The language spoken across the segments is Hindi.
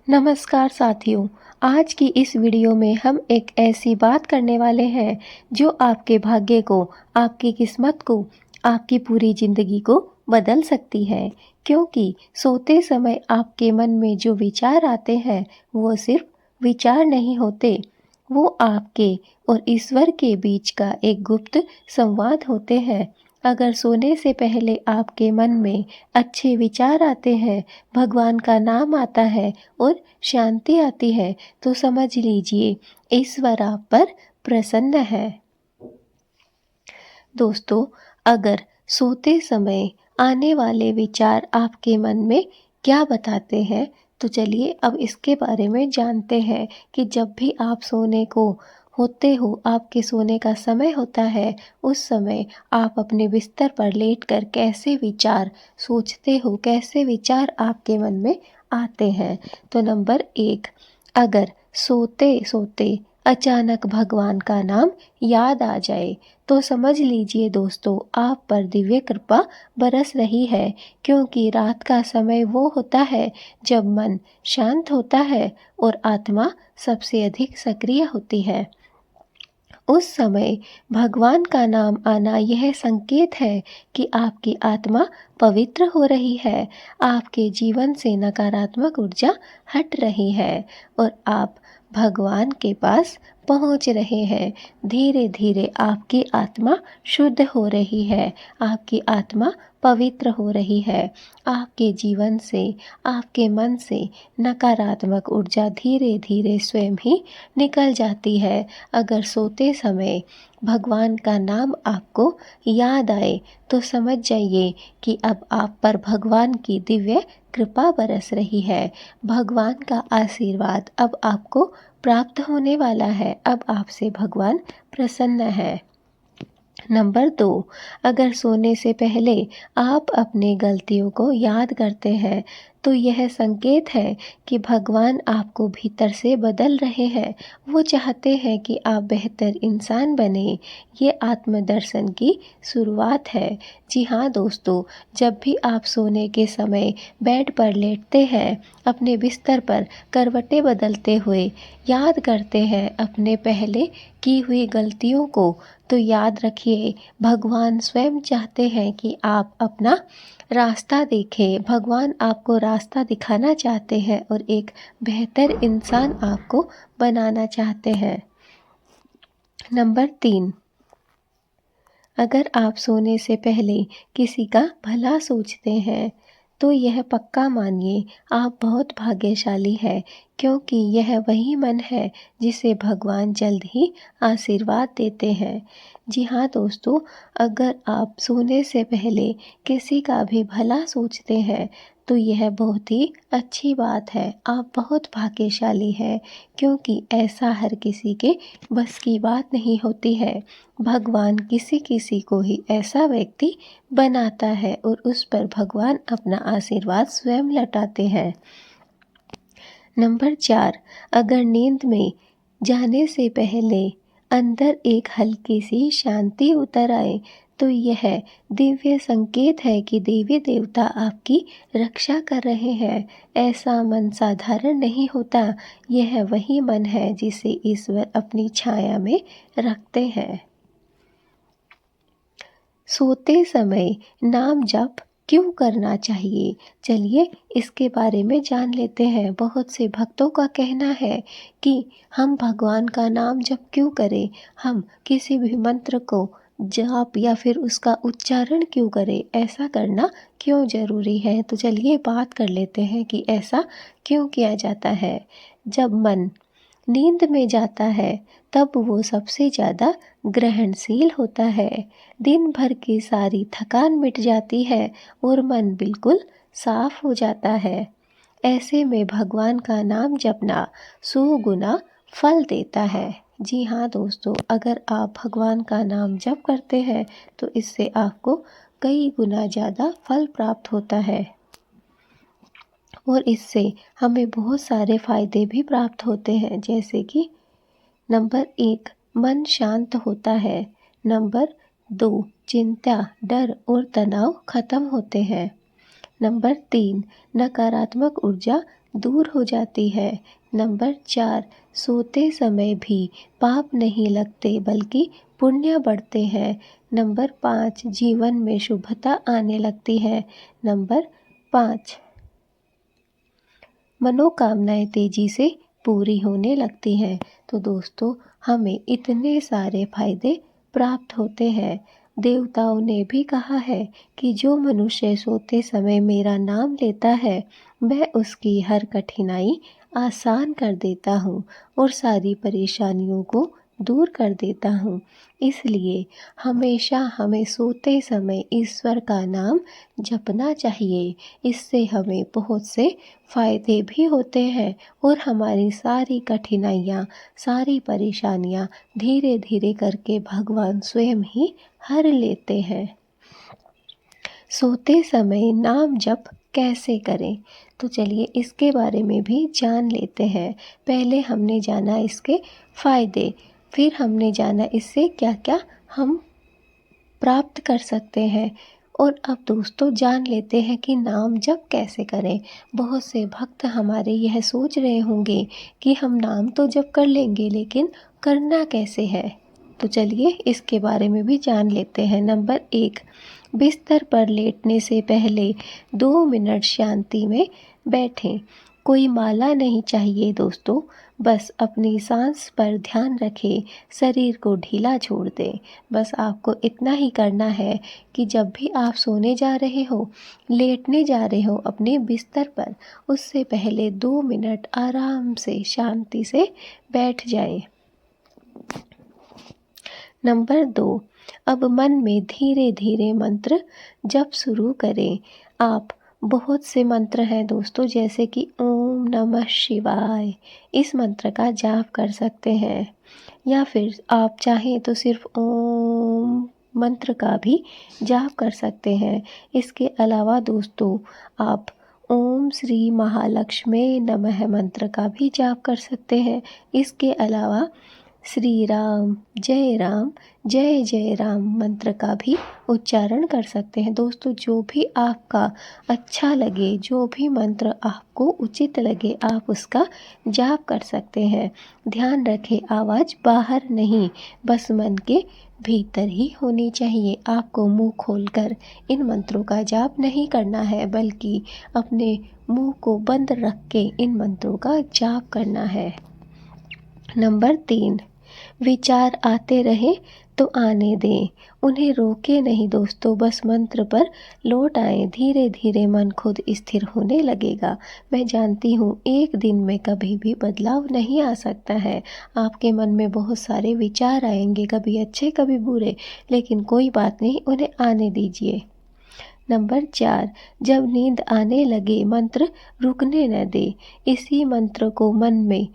नमस्कार साथियों। आज की इस वीडियो में हम एक ऐसी बात करने वाले हैं जो आपके भाग्य को, आपकी किस्मत को, आपकी पूरी ज़िंदगी को बदल सकती है। क्योंकि सोते समय आपके मन में जो विचार आते हैं वो सिर्फ विचार नहीं होते, वो आपके और ईश्वर के बीच का एक गुप्त संवाद होते हैं। अगर सोने से पहले आपके मन में अच्छे विचार आते हैं, भगवान का नाम आता है और शांति आती है, तो समझ लीजिए ईश्वर आप पर प्रसन्न है। दोस्तों, अगर सोते समय आने वाले विचार आपके मन में क्या बताते हैं, तो चलिए अब इसके बारे में जानते हैं कि जब भी आप सोने को होते हो, आपके सोने का समय होता है, उस समय आप अपने बिस्तर पर लेटकर कैसे विचार सोचते हो, कैसे विचार आपके मन में आते हैं। तो नंबर 1, अगर सोते-सोते अचानक भगवान का नाम याद आ जाए, तो समझ लीजिए दोस्तों आप पर दिव्य कृपा बरस रही है। क्योंकि रात का समय वो होता है जब मन शांत होता है और आत्मा सबसे अधिक सक्रिय होती है। उस समय भगवान का नाम आना यह संकेत है कि आपकी आत्मा पवित्र हो रही है, आपके जीवन से नकारात्मक ऊर्जा हट रही है और आप भगवान के पास पहुंच रहे हैं। धीरे धीरे आपकी आत्मा शुद्ध हो रही है, आपकी आत्मा पवित्र हो रही है। आपके जीवन से, आपके मन से नकारात्मक ऊर्जा धीरे धीरे स्वयं ही निकल जाती है। अगर सोते समय भगवान का नाम आपको याद आए, तो समझ जाइए कि अब आप पर भगवान की दिव्य कृपा बरस रही है। भगवान का आशीर्वाद अब आपको प्राप्त होने वाला है। अब आपसे भगवान प्रसन्न है। नंबर 2, अगर सोने से पहले आप अपनी गलतियों को याद करते हैं, तो यह संकेत है कि भगवान आपको भीतर से बदल रहे हैं। वो चाहते हैं कि आप बेहतर इंसान बने। ये आत्मदर्शन की शुरुआत है। जी हाँ दोस्तों, जब भी आप सोने के समय बेड पर लेटते हैं, अपने बिस्तर पर करवटें बदलते हुए याद करते हैं अपने पहले की हुई गलतियों को, तो याद रखिए भगवान स्वयं चाहते हैं कि आप अपना रास्ता देखें। भगवान आपको रास्ता दिखाना चाहते हैं और एक बेहतर इंसान आपको बनाना चाहते हैं। नंबर 3, अगर आप सोने से पहले किसी का भला सोचते हैं, तो यह पक्का मानिए आप बहुत भाग्यशाली हैं। क्योंकि यह वही मन है जिसे भगवान जल्द ही आशीर्वाद देते हैं। जी हाँ दोस्तों, अगर आप सोने से पहले किसी का भी भला सोचते हैं, तो यह बहुत ही अच्छी बात है। आप बहुत भाग्यशाली हैं, क्योंकि ऐसा हर किसी के बस की बात नहीं होती है। भगवान किसी किसी को ही ऐसा व्यक्ति बनाता है और उस पर भगवान अपना आशीर्वाद स्वयं लौटाते हैं। नंबर 4, अगर नींद में जाने से पहले अंदर एक हल्की सी शांति उतर आए, तो यह दिव्य संकेत है कि देवी देवता आपकी रक्षा कर रहे हैं। ऐसा मन साधारण नहीं होता, यह वही मन है जिसे ईश्वर अपनी छाया में रखते हैं। सोते समय नाम जप क्यों करना चाहिए? चलिए इसके बारे में जान लेते हैं। बहुत से भक्तों का कहना है कि हम भगवान का नाम जप क्यों करें? हम किसी भी मंत्र को जाप या फिर उसका उच्चारण क्यों करें? ऐसा करना क्यों ज़रूरी है? तो चलिए बात कर लेते हैं कि ऐसा क्यों किया जाता है। जब मन नींद में जाता है, तब वो सबसे ज़्यादा ग्रहणशील होता है। दिन भर की सारी थकान मिट जाती है और मन बिल्कुल साफ हो जाता है। ऐसे में भगवान का नाम जपना 100 गुना फल देता है। जी हाँ दोस्तों, अगर आप भगवान का नाम जप करते हैं, तो इससे आपको कई गुना ज़्यादा फल प्राप्त होता है और इससे हमें बहुत सारे फायदे भी प्राप्त होते हैं। जैसे कि नंबर 1, मन शांत होता है। नंबर 2, चिंता, डर और तनाव खत्म होते हैं। नंबर 3, नकारात्मक ऊर्जा दूर हो जाती है। नंबर 4, सोते समय भी पाप नहीं लगते बल्कि पुण्य बढ़ते हैं। नंबर 5, जीवन में शुभता आने लगती है। नंबर 5, मनोकामनाएं तेजी से पूरी होने लगती हैं। तो दोस्तों, हमें इतने सारे फायदे प्राप्त होते हैं। देवताओं ने भी कहा है कि जो मनुष्य सोते समय मेरा नाम लेता है, मैं उसकी हर कठिनाई आसान कर देता हूँ और सारी परेशानियों को दूर कर देता हूँ। इसलिए हमेशा हमें सोते समय ईश्वर का नाम जपना चाहिए। इससे हमें बहुत से फायदे भी होते हैं और हमारी सारी कठिनाइयाँ, सारी परेशानियाँ धीरे धीरे करके भगवान स्वयं ही हर लेते हैं। सोते समय नाम जप कैसे करें? तो चलिए इसके बारे में भी जान लेते हैं। पहले हमने जाना इसके फायदे, फिर हमने जाना इससे क्या क्या हम प्राप्त कर सकते हैं। और अब दोस्तों जान लेते हैं कि नाम जप कैसे करें। बहुत से भक्त हमारे यह सोच रहे होंगे कि हम नाम तो जप कर लेंगे, लेकिन करना कैसे है। तो चलिए इसके बारे में भी जान लेते हैं। नंबर 1, बिस्तर पर लेटने से पहले 2 मिनट शांति में बैठें। कोई माला नहीं चाहिए दोस्तों, बस अपनी सांस पर ध्यान रखें, शरीर को ढीला छोड़ दें। बस आपको इतना ही करना है कि जब भी आप सोने जा रहे हो, लेटने जा रहे हो अपने बिस्तर पर, उससे पहले 2 मिनट आराम से शांति से बैठ जाएं। नंबर 2, अब मन में धीरे धीरे मंत्र जप शुरू करें। आप बहुत से मंत्र हैं दोस्तों, जैसे कि ओम नमः शिवाय, इस मंत्र का जाप कर सकते हैं, या फिर आप चाहें तो सिर्फ ओम मंत्र का भी जाप कर सकते हैं। इसके अलावा दोस्तों, आप ओम श्री महालक्ष्मी नमः मंत्र का भी जाप कर सकते हैं। इसके अलावा श्री राम जय जय राम मंत्र का भी उच्चारण कर सकते हैं। दोस्तों, जो भी आपका अच्छा लगे, जो भी मंत्र आपको उचित लगे, आप उसका जाप कर सकते हैं। ध्यान रखें, आवाज़ बाहर नहीं, बस मन के भीतर ही होनी चाहिए। आपको मुंह खोलकर इन मंत्रों का जाप नहीं करना है, बल्कि अपने मुंह को बंद रख के इन मंत्रों का जाप करना है। नंबर 3, विचार आते रहे तो आने दें, उन्हें रोके नहीं दोस्तों, बस मंत्र पर लौट आए। धीरे धीरे मन खुद स्थिर होने लगेगा। मैं जानती हूँ एक दिन में कभी भी बदलाव नहीं आ सकता है। आपके मन में बहुत सारे विचार आएंगे, कभी अच्छे कभी बुरे, लेकिन कोई बात नहीं, उन्हें आने दीजिए। नंबर 4, जब नींद आने लगे मंत्र रुकने न दे, इसी मंत्र को मन में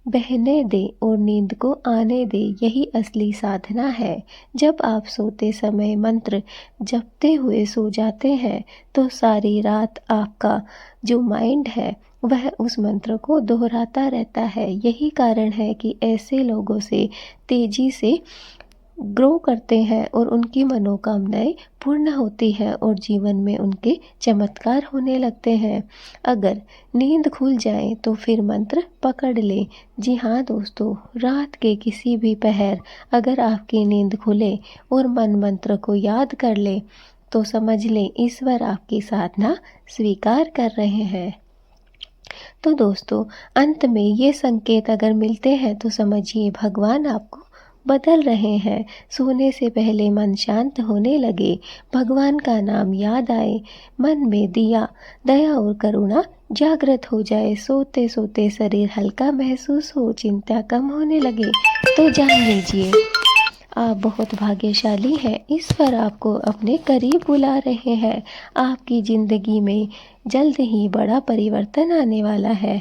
बहने दे और नींद को आने दे, यही असली साधना है। जब आप सोते समय मंत्र जपते हुए सो जाते हैं, तो सारी रात आपका जो माइंड है वह उस मंत्र को दोहराता रहता है। यही कारण है कि ऐसे लोगों से तेजी से ग्रो करते हैं और उनकी मनोकामनाएं पूर्ण होती हैं और जीवन में उनके चमत्कार होने लगते हैं। अगर नींद खुल जाए तो फिर मंत्र पकड़ लें। जी हाँ दोस्तों, रात के किसी भी पहर अगर आपकी नींद खुले और मन मंत्र को याद कर ले, तो समझ लें ईश्वर आपकी साधना स्वीकार कर रहे हैं। तो दोस्तों, अंत में ये संकेत अगर मिलते हैं तो समझिए भगवान आपको बदल रहे हैं। सोने से पहले मन शांत होने लगे, भगवान का नाम याद आए, मन में दिया दया और करुणा जागृत हो जाए, सोते सोते शरीर हल्का महसूस हो, चिंता कम होने लगे, तो जान लीजिए आप बहुत भाग्यशाली हैं। ईश्वर आपको अपने करीब बुला रहे हैं। आपकी ज़िंदगी में जल्द ही बड़ा परिवर्तन आने वाला है।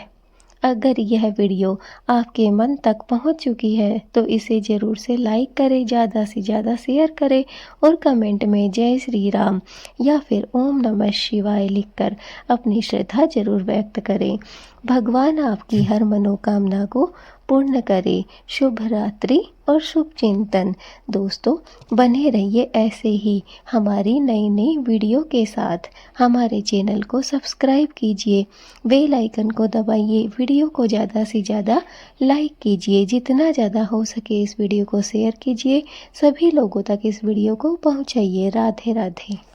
अगर यह वीडियो आपके मन तक पहुंच चुकी है तो इसे ज़रूर से लाइक करें, ज़्यादा से ज़्यादा शेयर करें और कमेंट में जय श्री राम या फिर ओम नमः शिवाय लिखकर अपनी श्रद्धा जरूर व्यक्त करें। भगवान आपकी हर मनोकामना को पूर्ण करे। शुभ रात्रि और शुभ चिंतन। दोस्तों, बने रहिए ऐसे ही हमारी नई नई वीडियो के साथ। हमारे चैनल को सब्सक्राइब कीजिए, बेल आइकन को दबाइए, वीडियो को ज़्यादा से ज़्यादा लाइक कीजिए, जितना ज़्यादा हो सके इस वीडियो को शेयर कीजिए, सभी लोगों तक इस वीडियो को पहुंचाइए। राधे राधे।